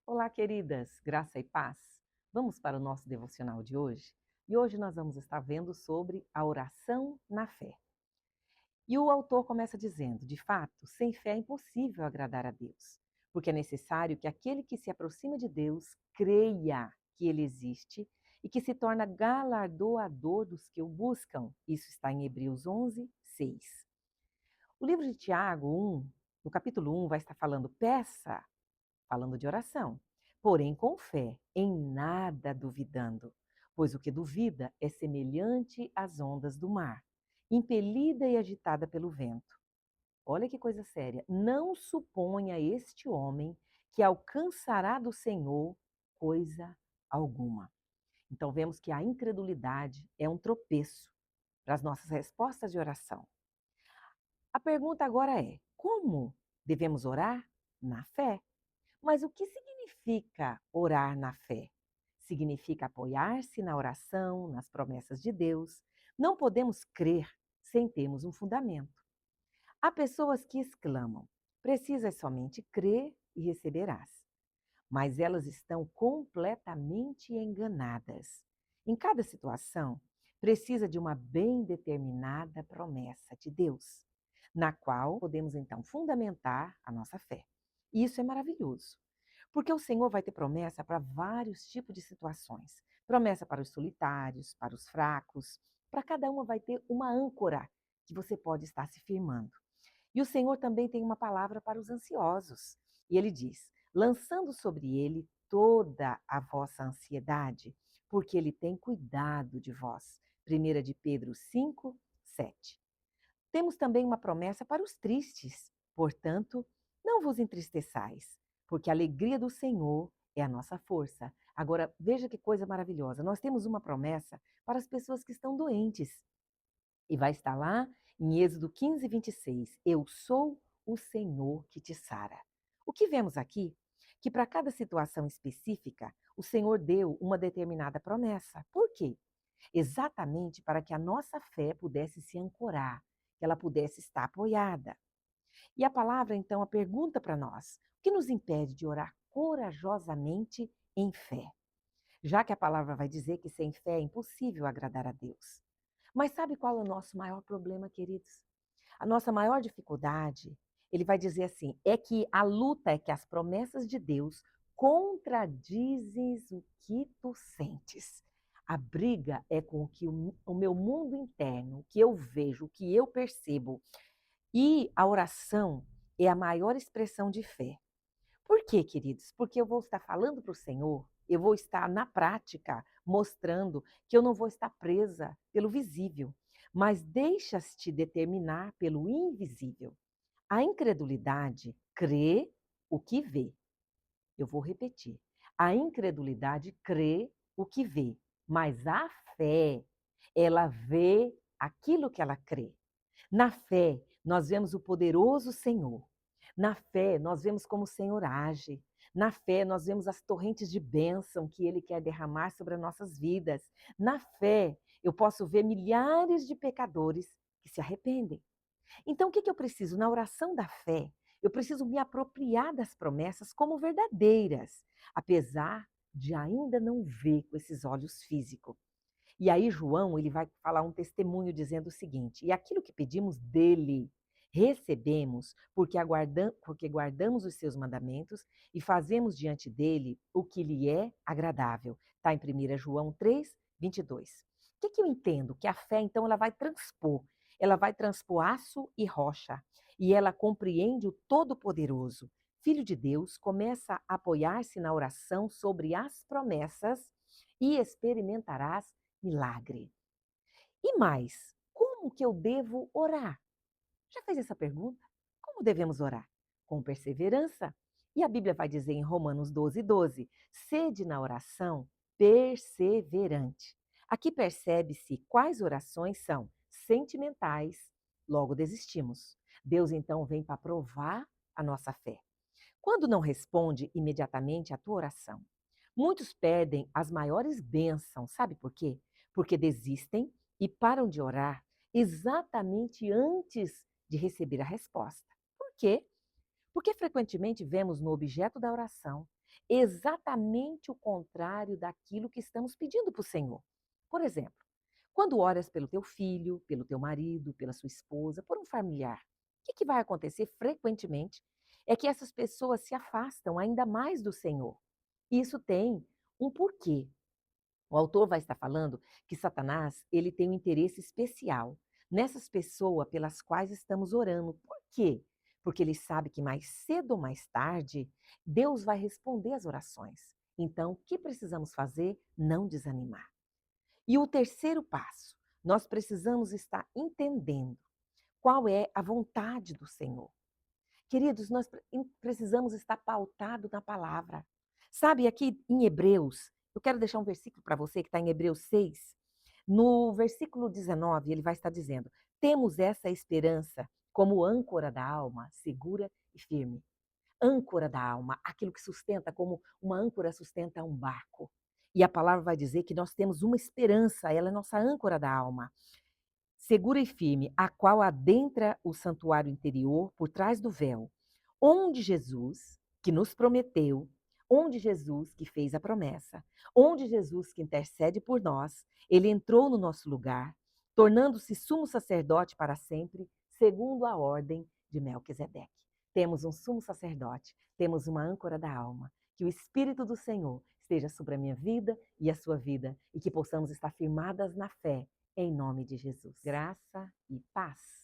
Olá, queridas, graça e paz. Vamos para o nosso devocional de hoje? E hoje nós vamos estar vendo sobre a oração na fé. E o autor começa dizendo: de fato, sem fé é impossível agradar a Deus, porque é necessário que aquele que se aproxima de Deus creia que ele existe e que se torna galardoador dos que o buscam. Isso está em Hebreus 11, 6. O livro de Tiago 1, no capítulo 1, vai estar falando de oração. Porém, com fé, em nada duvidando, pois o que duvida é semelhante às ondas do mar, impelida e agitada pelo vento. Olha que coisa séria. Não suponha este homem que alcançará do Senhor coisa alguma. Então, vemos que a incredulidade é um tropeço para as nossas respostas de oração. A pergunta agora é: como devemos orar? Na fé. Mas o que significa orar na fé? Significa apoiar-se na oração, nas promessas de Deus. Não podemos crer sem termos um fundamento. Há pessoas que exclamam: precisas somente crer e receberás. Mas elas estão completamente enganadas. Em cada situação, precisa de uma bem determinada promessa de Deus, na qual podemos então fundamentar a nossa fé. E isso é maravilhoso. Porque o Senhor vai ter promessa para vários tipos de situações. Promessa para os solitários, para os fracos. Para cada uma vai ter uma âncora que você pode estar se firmando. E o Senhor também tem uma palavra para os ansiosos. E ele diz: lançando sobre ele toda a vossa ansiedade, porque ele tem cuidado de vós. 1 de Pedro 5, 7. Temos também uma promessa para os tristes. Portanto, não vos entristeçais, porque a alegria do Senhor é a nossa força. Agora, veja que coisa maravilhosa. Nós temos uma promessa para as pessoas que estão doentes. E vai estar lá em Êxodo 15, 26. Eu sou o Senhor que te sara. O que vemos aqui? Que para cada situação específica, o Senhor deu uma determinada promessa. Por quê? Exatamente para que a nossa fé pudesse se ancorar, que ela pudesse estar apoiada. E a palavra, então, a pergunta para nós: o que nos impede de orar corajosamente em fé? Já que a palavra vai dizer que sem fé é impossível agradar a Deus. Mas sabe qual é o nosso maior problema, queridos? A nossa maior dificuldade, ele vai dizer assim, é que a luta é que as promessas de Deus contradizem o que tu sentes. A briga é com o que o meu mundo interno, o que eu vejo, o que eu percebo. E a oração é a maior expressão de fé. Por quê, queridos? Porque eu vou estar falando para o Senhor, eu vou estar na prática mostrando que eu não vou estar presa pelo visível, mas deixas-te determinar pelo invisível. A incredulidade crê o que vê. Eu vou repetir. A incredulidade crê o que vê, mas a fé, ela vê aquilo que ela crê. Na fé, nós vemos o poderoso Senhor. Na fé, nós vemos como o Senhor age. Na fé, nós vemos as torrentes de bênção que Ele quer derramar sobre as nossas vidas. Na fé, eu posso ver milhares de pecadores que se arrependem. Então, o que eu preciso? Na oração da fé, eu preciso me apropriar das promessas como verdadeiras, apesar de ainda não ver com esses olhos físicos. E aí João, ele vai falar um testemunho dizendo o seguinte: "E aquilo que pedimos dele, recebemos, porque guardamos os seus mandamentos e fazemos diante dele o que lhe é agradável." Está em 1 João 3, 22. O que eu entendo? Que a fé, então, ela vai transpor aço e rocha, e ela compreende o Todo-Poderoso. Filho de Deus começa a apoiar-se na oração sobre as promessas e experimentarás milagre. E mais, como que eu devo orar? Já fez essa pergunta? Como devemos orar? Com perseverança. E a Bíblia vai dizer em Romanos 12, 12: sede na oração perseverante. Aqui percebe-se quais orações são sentimentais, logo desistimos. Deus então vem para provar a nossa fé. Quando não responde imediatamente à tua oração, muitos perdem as maiores bênçãos, sabe por quê? Porque desistem e param de orar exatamente antes de receber a resposta. Por quê? Porque frequentemente vemos no objeto da oração exatamente o contrário daquilo que estamos pedindo para o Senhor. Por exemplo, quando oras pelo teu filho, pelo teu marido, pela sua esposa, por um familiar, o que vai acontecer frequentemente é que essas pessoas se afastam ainda mais do Senhor. Isso tem um porquê. O autor vai estar falando que Satanás, ele tem um interesse especial nessas pessoas pelas quais estamos orando. Por quê? Porque ele sabe que mais cedo ou mais tarde Deus vai responder às orações. Então, o que precisamos fazer? Não desanimar. E o terceiro passo, nós precisamos estar entendendo qual é a vontade do Senhor. Queridos, nós precisamos estar pautado na palavra. Sabe, aqui em Hebreus, eu quero deixar um versículo para você que está em Hebreus 6. No versículo 19, ele vai estar dizendo: temos essa esperança como âncora da alma, segura e firme. Âncora da alma, aquilo que sustenta, como uma âncora sustenta um barco. E a palavra vai dizer que nós temos uma esperança, ela é nossa âncora da alma segura e firme, a qual adentra o santuário interior por trás do véu, onde Jesus, que nos prometeu, onde Jesus que fez a promessa, onde Jesus que intercede por nós, ele entrou no nosso lugar, tornando-se sumo sacerdote para sempre, segundo a ordem de Melquisedeque. Temos um sumo sacerdote, temos uma âncora da alma. Que o Espírito do Senhor esteja sobre a minha vida e a sua vida e que possamos estar firmadas na fé em nome de Jesus. Graça e paz.